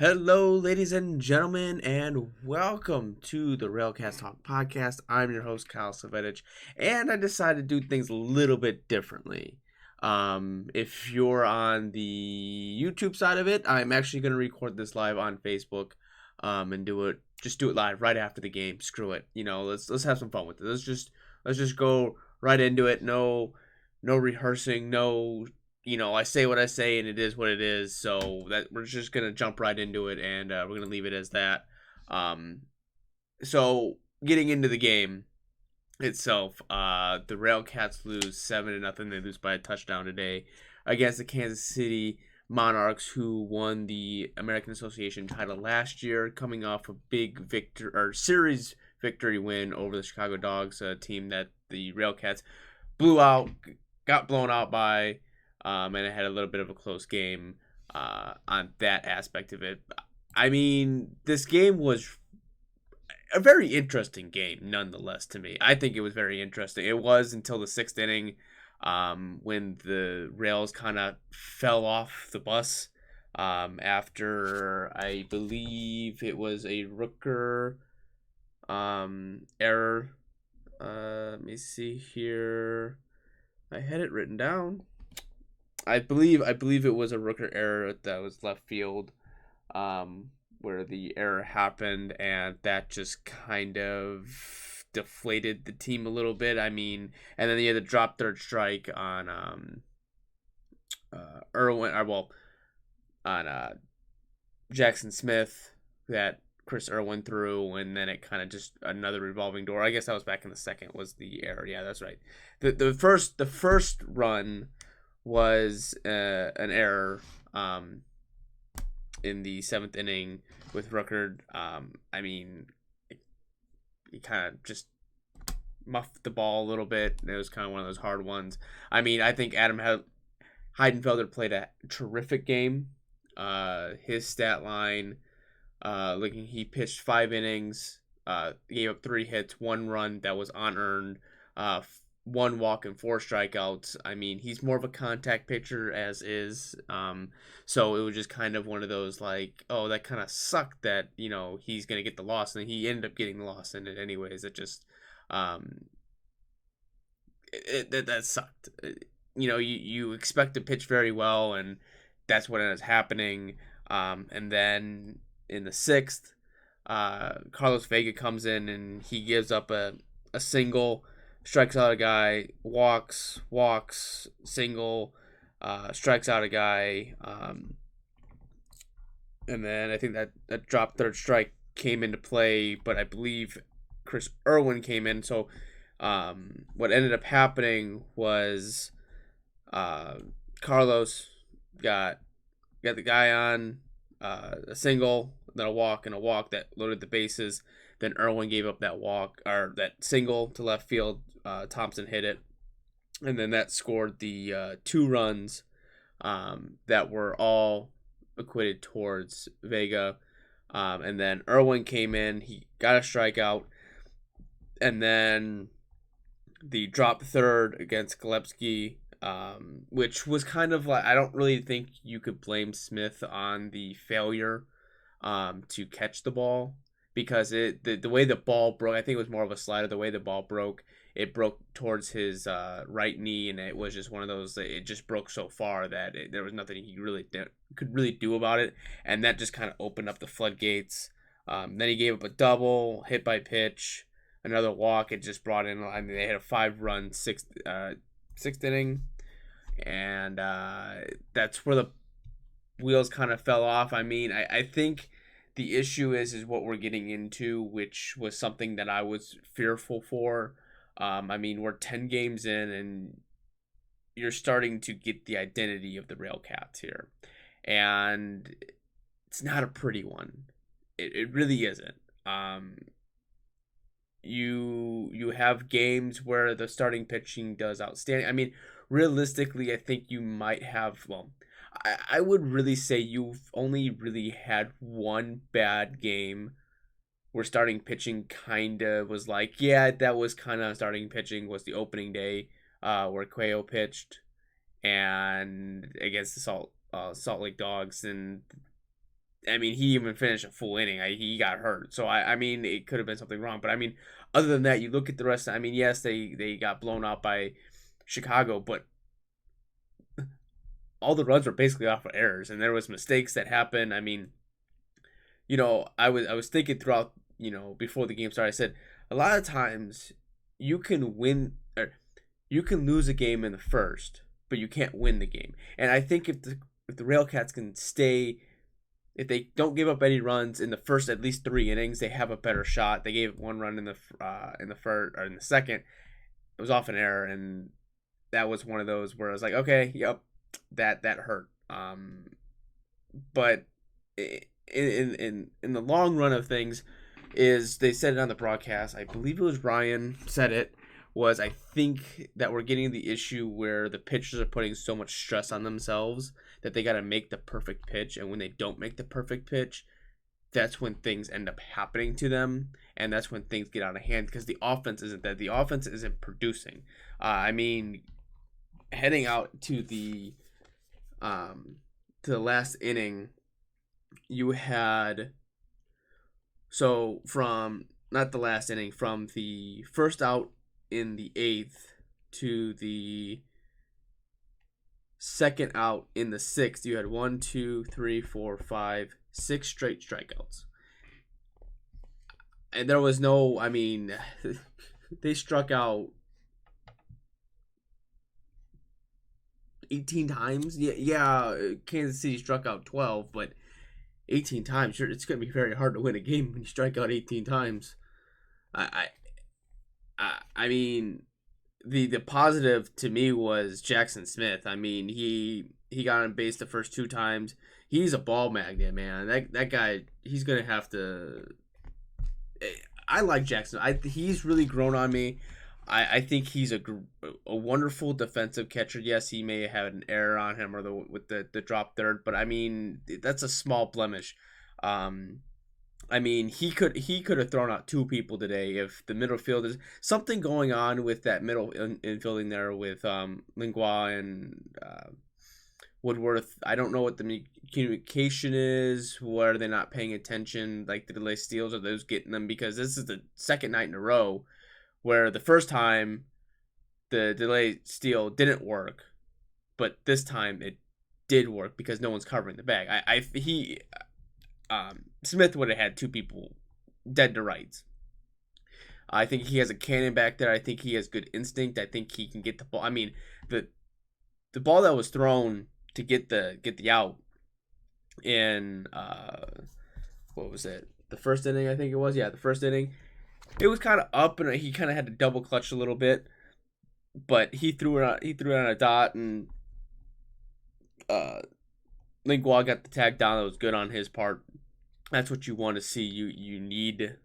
Hello, ladies and gentlemen, and welcome to the RailCats Talk podcast. I'm your host, Kyle Savedich, and I decided to do things a little bit differently. If you're on the YouTube side of it, I'm actually going to record this live on Facebook, and do it live right after the game. Screw it, let's have some fun with it. Let's just go right into it. No rehearsing, no, I say what I say and it is what it is. So that we're just gonna jump right into it, and we're gonna leave it as that. Um, so getting into the game itself, the Railcats lose 7-0. They lose by a touchdown today against the Kansas City Monarchs, who won the American Association title last year, coming off a big series victory win over the Chicago Dogs, a team that the Railcats got blown out by, and it had a little bit of a close game on that aspect of it. I mean, this game was a very interesting game, nonetheless. To me, I think it was very interesting. It was until the sixth inning, when the Rails kind of fell off the bus, after I believe it was a Rooker error. Let me see here. I had it written down. I believe it was a Rooker error that was left field, where the error happened, and that just kind of deflated the team a little bit. I mean, and then they had to drop third strike on Irwin, or well, on Jackson Smith, that Chris Irwin threw, and then it kind of just another revolving door. I guess that was back in the second was the error. Yeah, that's right. The first run was an error, in the seventh inning with Rooker. I mean, he kind of just muffed the ball a little bit. It was kind of one of those hard ones. I mean, I think Adam Heidenfelder played a terrific game. His stat line, looking, he pitched 5 innings, gave up 3 hits, 1 run that was unearned, 1 walk and 4 strikeouts. I mean, he's more of a contact pitcher as is. So it was just kind of one of those like, oh, that kind of sucked that he's gonna get the loss, and he ended up getting the loss in it anyways. It just that sucked. You expect to pitch very well, and that's what ends happening. And then in the sixth, Carlos Vega comes in and he gives up a single, strikes out a guy, walks, single, strikes out a guy, and then I think that drop third strike came into play, but I believe Chris Irwin came in. So what ended up happening was, Carlos got the guy on a single, then a walk, and a walk that loaded the bases. Then Irwin gave up that walk, or that single, to left field. Thompson hit it, and then that scored the 2 runs, that were all acquitted towards Vega. And then Irwin came in, he got a strikeout, and then the drop third against Gillespie, which was kind of like, I don't really think you could blame Smith on the failure to catch the ball, because the way the ball broke, I think it was more of a slider. The way the ball broke, it broke towards his right knee, and it was just one of those. It just broke so far that there was nothing he could really do about it, and that just kind of opened up the floodgates. Then he gave up a double, hit by pitch, another walk. It just brought in. I mean, they had a 5-run sixth inning, and that's where the wheels kind of fell off. I mean, I think the issue is what we're getting into, which was something that I was fearful for. I mean, we're 10 games in, and you're starting to get the identity of the Railcats here, and it's not a pretty one. It really isn't. You have games where the starting pitching does outstanding. I mean, realistically, I think you might have, well, I would really say you've only really had one bad game where starting pitching kind of was like, yeah, that was kind of starting pitching, was the opening day, where Cuello pitched and against the Salt Lake Dogs, and I mean, he even finished a full inning. He got hurt, so I mean, it could have been something wrong. But I mean, other than that, you look at the rest. I mean, yes, they got blown out by Chicago, but all the runs were basically off of errors, and there was mistakes that happened. I mean, I was thinking throughout, before the game started. I said a lot of times you can win or you can lose a game in the first, but you can't win the game. And I think if the RailCats can stay, if they don't give up any runs in the first at least 3 innings, they have a better shot. They gave 1 run in the first or in the second. It was off an error, and that was one of those where I was like, okay, yep, that hurt. But in the long run of things, is they said it on the broadcast. I believe it was Ryan said it. Was I think that we're getting the issue where the pitchers are putting so much stress on themselves that they got to make the perfect pitch, and when they don't make the perfect pitch, that's when things end up happening to them, and that's when things get out of hand because the offense isn't that. The offense isn't producing. I mean, heading out to the last inning, you had from not the last inning, from the first out in the eighth to the second out in the sixth, you had 1, 2, 3, 4, 5, 6 straight strikeouts. And there was no, I mean, they struck out 18 times. Yeah, Kansas City struck out 12, but 18 times, sure, it's going to be very hard to win a game when you strike out 18 times. I mean, the positive to me was Jackson Smith. I mean, he got on base the first 2 times. He's a ball magnet, man. That guy, he's gonna have to. I like Jackson. He's really grown on me. I think he's a wonderful defensive catcher. Yes, he may have an error on him or with the drop third, but I mean that's a small blemish. I mean, he could have thrown out 2 people today if the middle field is something going on with that middle infielding there with Lingua and Woodworth. I don't know what the communication is. Why are they not paying attention? Like the delay steals, are those getting them? Because this is the second night in a row where the first time the delay steal didn't work, but this time it did work because no one's covering the bag. Smith would have had 2 people dead to rights. I think he has a cannon back there. I think he has good instinct. I think he can get the ball. I mean, the ball that was thrown to get the out in what was it? The first inning, I think it was. Yeah, the first inning. It was kind of up, and he kind of had to double clutch a little bit, but he threw it on. He threw it on a dot, and Lingua got the tag down. That was good on his part. That's what you want to see. You need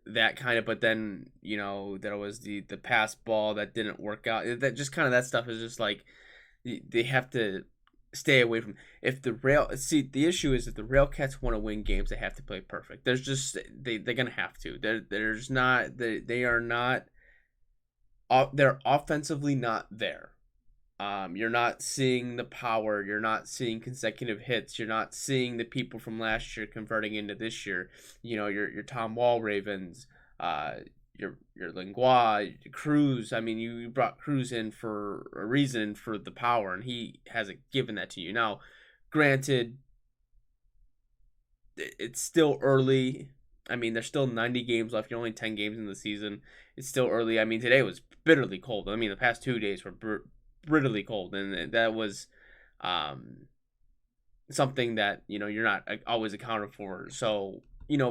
that kind of. But then there was the pass ball that didn't work out. That just kind of that stuff is just like they have to stay away from. If the the issue is if the RailCats want to win games, they have to play perfect. There's just they're gonna have to. There's not they are not. They're offensively not there. You're not seeing the power. You're not seeing consecutive hits. You're not seeing the people from last year converting into this year. Your Tom Wall Ravens, your Lingua, Cruz. I mean, you brought Cruz in for a reason for the power, and he hasn't given that to you. Now, granted, it's still early. I mean, there's still 90 games left. You're only 10 games in the season. It's still early. I mean, today was bitterly cold. I mean, the past 2 days were brutally cold, and that was something that you're not always accounted for. So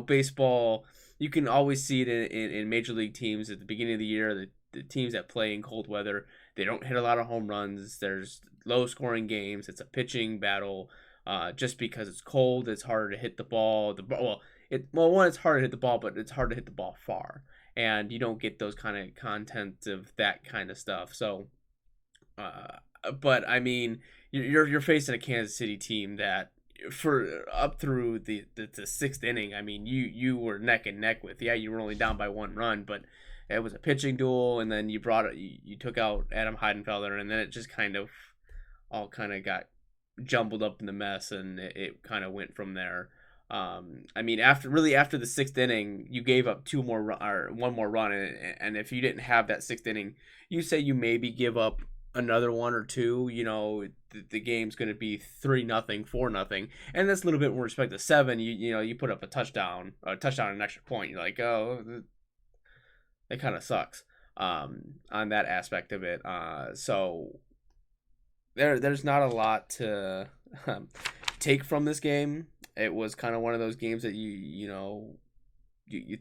baseball, you can always see it in major league teams at the beginning of the year. The teams that play in cold weather, they don't hit a lot of home runs. There's low scoring games. It's a pitching battle. Just because it's cold, it's harder to hit the ball. One, it's harder to hit the ball, but it's hard to hit the ball far, and you don't get those kind of content of that kind of stuff. So. But I mean, you're facing a Kansas City team that for up through the 6th inning, I mean, you were neck and neck with. Yeah, you were only down by 1 run, but it was a pitching duel, and then you took out Adam Heidenfelder, and then it just kind of all kind of got jumbled up in the mess, and it kind of went from there. I mean, after the sixth inning, you gave up or one more run, and if you didn't have that sixth inning, you say you maybe give up another one or two. The game's going to be 3-0, 4-0, and that's a little bit more respect to seven. You put up a touchdown, and an extra point. You're like, oh, that kind of sucks. On that aspect of it. So there's not a lot to take from this game. It was kind of one of those games that you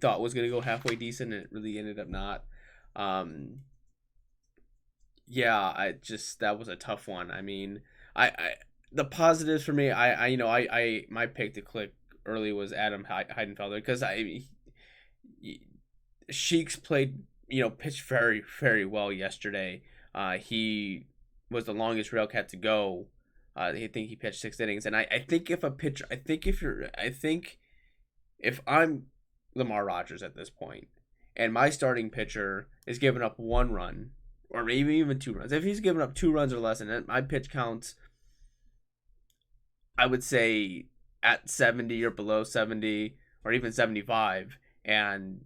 thought was going to go halfway decent, and it really ended up not. Um, yeah, that was a tough one. I mean, I the positives for me, my pick to click early was Adam Heidenfelder, because Sheik's played, pitched very, very well yesterday. He was the longest Railcat to go. I think he pitched 6 innings, and I think if I'm Lamar Rogers at this point, and my starting pitcher is giving up 1 run, or maybe even 2 runs, if he's giving up 2 runs or less, and my pitch counts, I would say at 70 or below 70, or even 75, and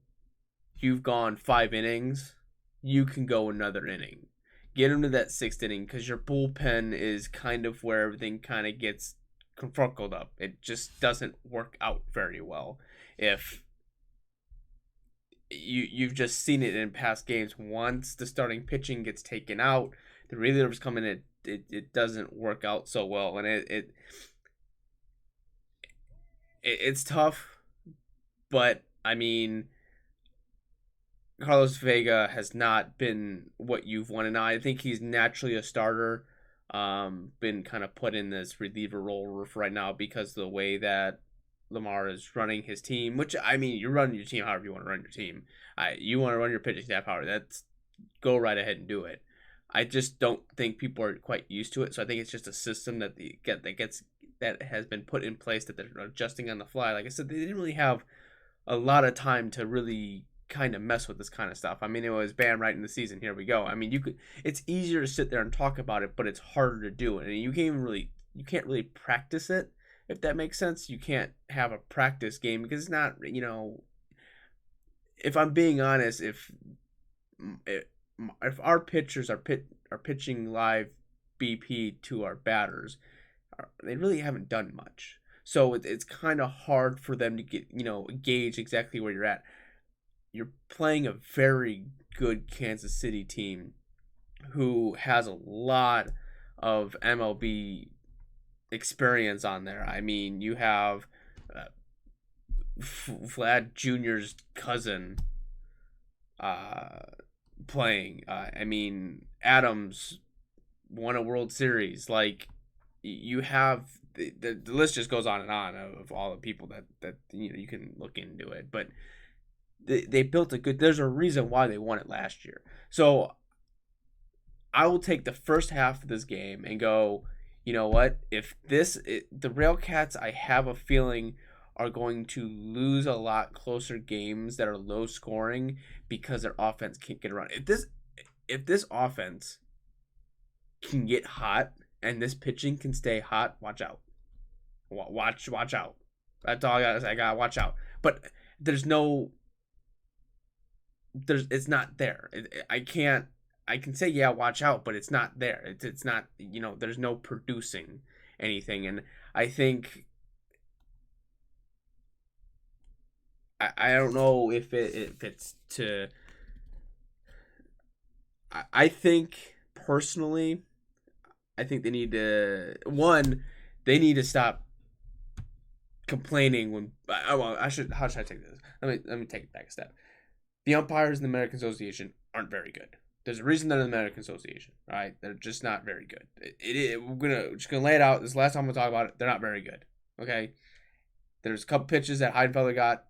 you've gone 5 innings, you can go another inning. Get him to that sixth inning, because your bullpen is kind of where everything kind of gets confruckled up. It just doesn't work out very well. If you've just seen it in past games, once the starting pitching gets taken out, the relievers come in, it doesn't work out so well, and it's tough. But I mean, Carlos Vega has not been what you've wanted. Now, I think he's naturally a starter. Been kind of put in this reliever role right now because of the way that Lamar is running his team. Which, I mean, you're running your team however you want to run your team. You want to run your pitching staff however. That's go right ahead and do it. I just don't think people are quite used to it. So I think it's just a system that has been put in place that they're adjusting on the fly. Like I said, they didn't really have a lot of time to really kind of mess with this kind of stuff. I mean, it was bam right in the season. Here we go. I mean, it's easier to sit there and talk about it, but it's harder to do it. And you can't really practice it, if that makes sense. You can't have a practice game because it's not, if I'm being honest, if our pitchers are pitching live BP to our batters, they really haven't done much. So it's kind of hard for them to get, gauge exactly where you're at. You're playing a very good Kansas City team who has a lot of MLB experience on there. I mean, you have Vlad Jr.'s cousin playing. I mean, Adams won a World Series. Like, you have the list just goes on and on of all the people that you can look into it, but they built a good. There's a reason why they won it last year. So I will take the first half of this game and go, you know what? If the Railcats, I have a feeling, are going to lose a lot closer games that are low scoring because their offense can't get around. If this offense can get hot and this pitching can stay hot, watch out. Watch out. That's all I got. I gotta watch out. But it's not there. I can say, yeah, watch out, but it's not there. It's not, there's no producing anything. And I think, I don't know if it's to, I think personally, I think they need to stop complaining when, well, how should I take this? Let me take it back a step. The umpires in the American Association aren't very good. There's a reason they're in the American Association, right? They're just not very good. We're just gonna lay it out. This is the last time we'll talk about it. They're not very good. Okay. There's a couple pitches that Heidenfelder got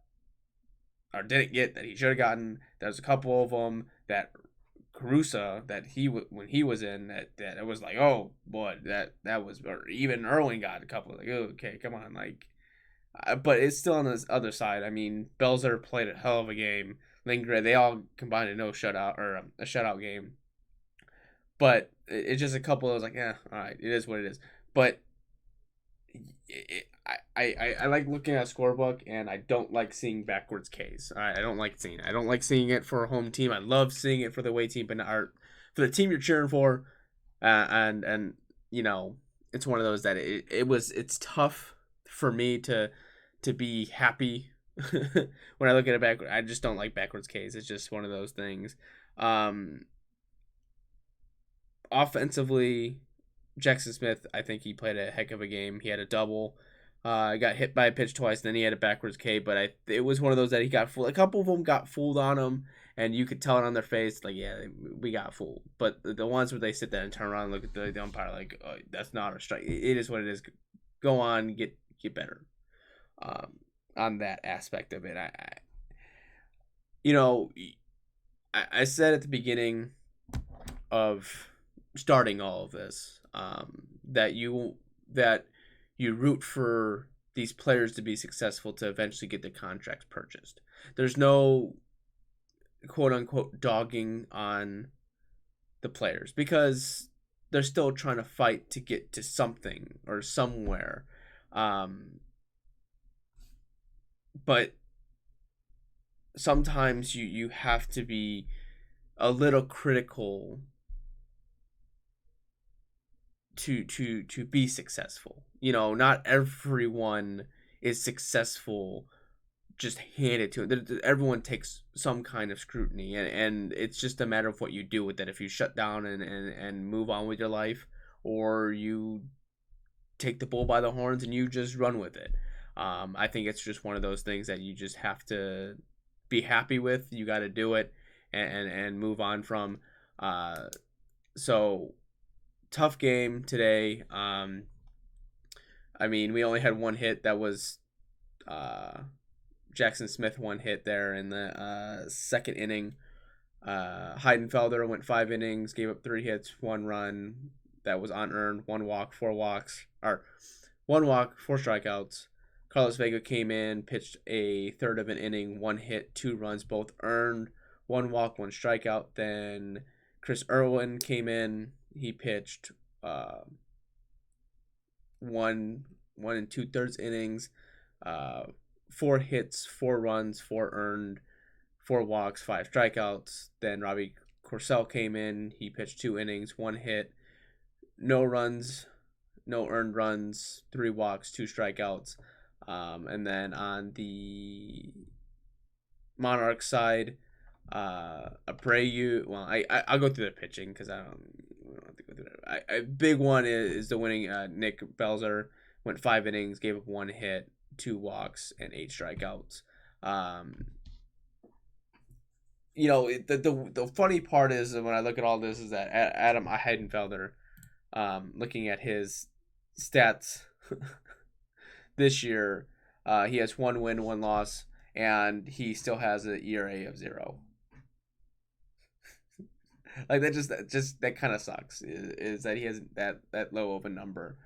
or didn't get that he should have gotten. There's a couple of them that Carusa that when he was in that it was like, oh boy, that was, or even Irwin got a couple, like, oh, okay, come on, like, but it's still on this other side. I mean, Belzer played a hell of a game. Lindgren, they all combined a no shutout or a shutout game. But it's just a couple of those, like, all right, it is what it is. But I like looking at a scorebook, and I don't like seeing backwards Ks. I don't like seeing it. I don't like seeing it for a home team. I love seeing it for the away team, but not for the team you're cheering for. And you know, it's one of those that it's tough for me to be happy when I look at it back. I just don't like backwards Ks. It's just one of those things. Um, Offensively, Jackson Smith, I think he played a heck of a game. He had a double. Got hit by a pitch twice, and then he had a backwards K. But it was one of those that he got fooled. A couple of them got fooled on him, and you could tell it on their face, like, yeah, we got fooled. But the ones where they sit there and turn around and look at the umpire, like, oh, that's not a strike. It is what it is. Go on, get better. On that aspect of it, you know, I said at the beginning of starting all of this, that you root for these players to be successful to eventually get the contracts purchased. There's no quote unquote dogging on the players because they're still trying to fight to get to something or somewhere. But sometimes you have to be a little critical to be successful. Not everyone is successful just handed to it. Everyone takes some kind of scrutiny, and it's just a matter of what you do with it. If you shut down and move on with your life, or you take the bull by the horns and you just run with it. I think it's just one of those things that you just have to be happy with. You got to do it and move on from. So tough game today. I mean, we only had one hit. That was Jackson Smith, one hit there in the second inning. Heidenfelder went 5 innings, gave up 3 hits, 1 run. That was unearned. 1 walk, 4 walks, or 1 walk, 4 strikeouts. Carlos Vega came in, pitched a third of an inning, 1 hit, 2 runs, both earned. 1 walk, 1 strikeout. Then Chris Irwin came in. He pitched one and 2/3 innings, uh, 4 hits, 4 runs, 4 earned, 4 walks, 5 strikeouts. Then Robbie Corsell came in. He pitched 2 innings, 1 hit, no runs, no earned runs, 3 walks, 2 strikeouts. And then on the Monarch side, Abreu. Well, I'll go through the pitching because I don't have to go through that. Big one is the winning Nick Belzer. Went 5 innings, gave up 1 hit, 2 walks, and 8 strikeouts. The funny part is when I look at all this is that Adam Heidenfelder, looking at his stats this year, he has 1 win, 1 loss, and he still has an ERA of 0. Like that kind of sucks. Is that he has that low of a number.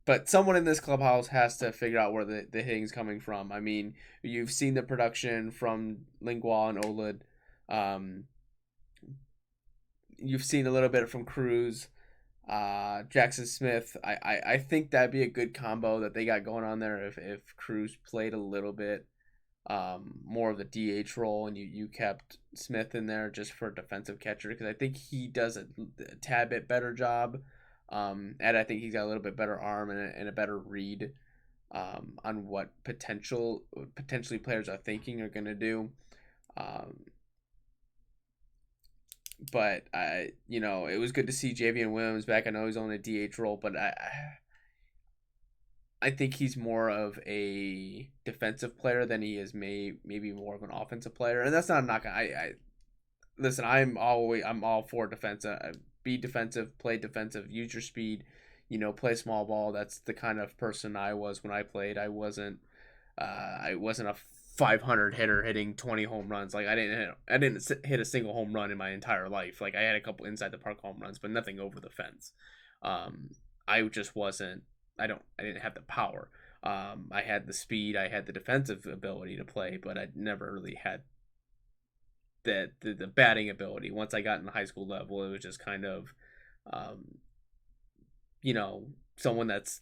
But someone in this clubhouse has to figure out where the hitting's coming from. I mean, you've seen the production from Lingual and Olid. You've seen a little bit from Cruz, Jackson Smith. I think that'd be a good combo that they got going on there if Cruz played a little bit more of the DH role, and you kept Smith in there just for a defensive catcher, because I think he does a tad bit better job, and I think he's got a little bit better arm and a better read on what potentially players are thinking are going to do. But it was good to see Javian Williams back. I know he's on a DH role, but I think he's more of a defensive player than he is maybe more of an offensive player, and that's not a knock. I listen. I'm all for defense. Be defensive, play defensive, use your speed. Play small ball. That's the kind of person I was when I played. I wasn't a 500 hitter hitting 20 home runs. Like I didn't hit a single home run in my entire life. Like I had a couple inside the park home runs, but nothing over the fence. I just wasn't. I didn't have the power. I had the speed. I had the defensive ability to play, but I never really had the batting ability. Once I got in the high school level, it was just kind of, someone that's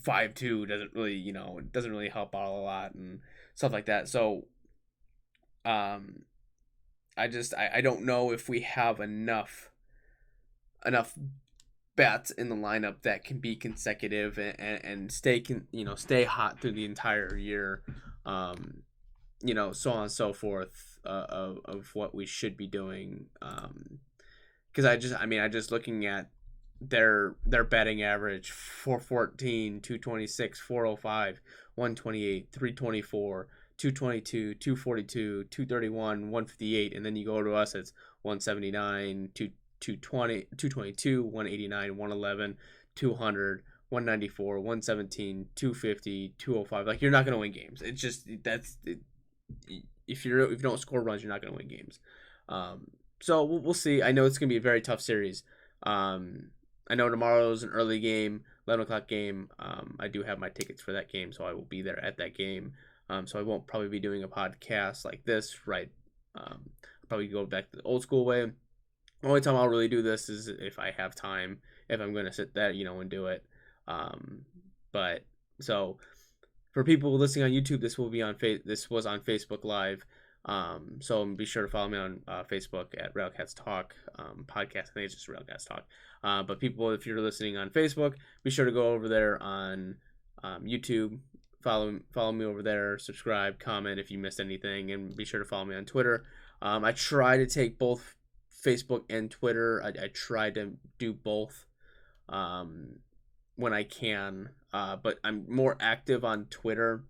5-2 doesn't really, it doesn't really help out a lot and stuff like that. So um I don't know if we have enough bats in the lineup that can be consecutive and stay hot through the entire year. Um, so on and so forth, of what we should be doing. Because I just looking at their batting average: 414, 226, 405, 128, 324, 222, 242, 231, 158, and then you go to us, it's 179, 220, 222, 189, 111, 200, 194, 117, 250, 205. Like, you're not going to win games. It's just that's it, if you don't score runs, you're not going to win games. So we'll see. I know it's going to be a very tough series. Um, I know tomorrow's an early game, 11 o'clock game. I do have my tickets for that game, so I will be there at that game. So I won't probably be doing a podcast like this, right? I'll probably go back to the old school way. The only time I'll really do this is if I have time, if I'm going to sit there, and do it. Um, but so for people listening on YouTube, this was on Facebook Live. So be sure to follow me on Facebook at RailCats Talk podcast. I think it's just RailCats Talk. But people, if you're listening on Facebook, be sure to go over there on YouTube. Follow me over there. Subscribe, comment if you missed anything, and be sure to follow me on Twitter. I try to take both Facebook and Twitter. I try to do both when I can, but I'm more active on Twitter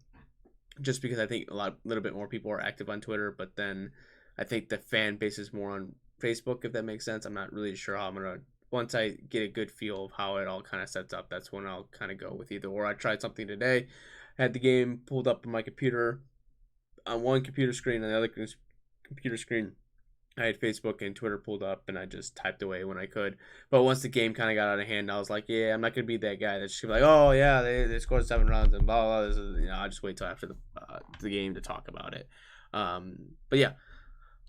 just because I think little bit more people are active on Twitter, but then I think the fan base is more on Facebook, if that makes sense. I'm not really sure how I'm gonna once I get a good feel of how it all kind of sets up. That's when I'll kind of go with either or. I tried something today, had the game pulled up on my computer on one computer screen, and the other computer screen I had Facebook and Twitter pulled up, and I just typed away when I could. But once the game kind of got out of hand, I was like, yeah, I'm not going to be that guy that's just like, oh, yeah, they scored 7 runs and blah, blah, blah. I'll just wait till after the game to talk about it. But yeah,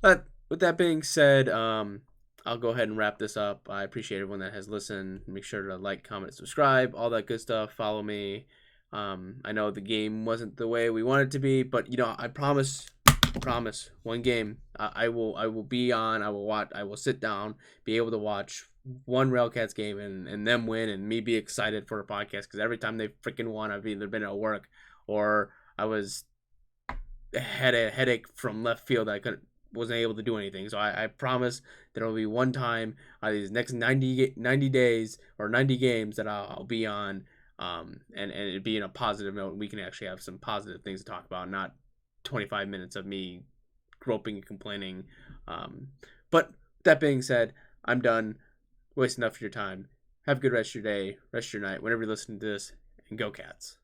with that being said, I'll go ahead and wrap this up. I appreciate everyone that has listened. Make sure to like, comment, subscribe, all that good stuff. Follow me. I know the game wasn't the way we wanted it to be, but, I promise one game I will be on. I will watch. I will sit down, be able to watch one RailCats game and them win, and me be excited for a podcast, because every time they freaking won, I've either been at work or I had a headache from left field. Wasn't able to do anything. So I promise there will be one time out of these next 90 days or 90 games that I'll be on, and it be in a positive note, and we can actually have some positive things to talk about, not 25 minutes of me groping and complaining. But that being said, I'm done wasting enough of your time. Have a good rest of your day, rest of your night, whenever you listen to this, and go Cats.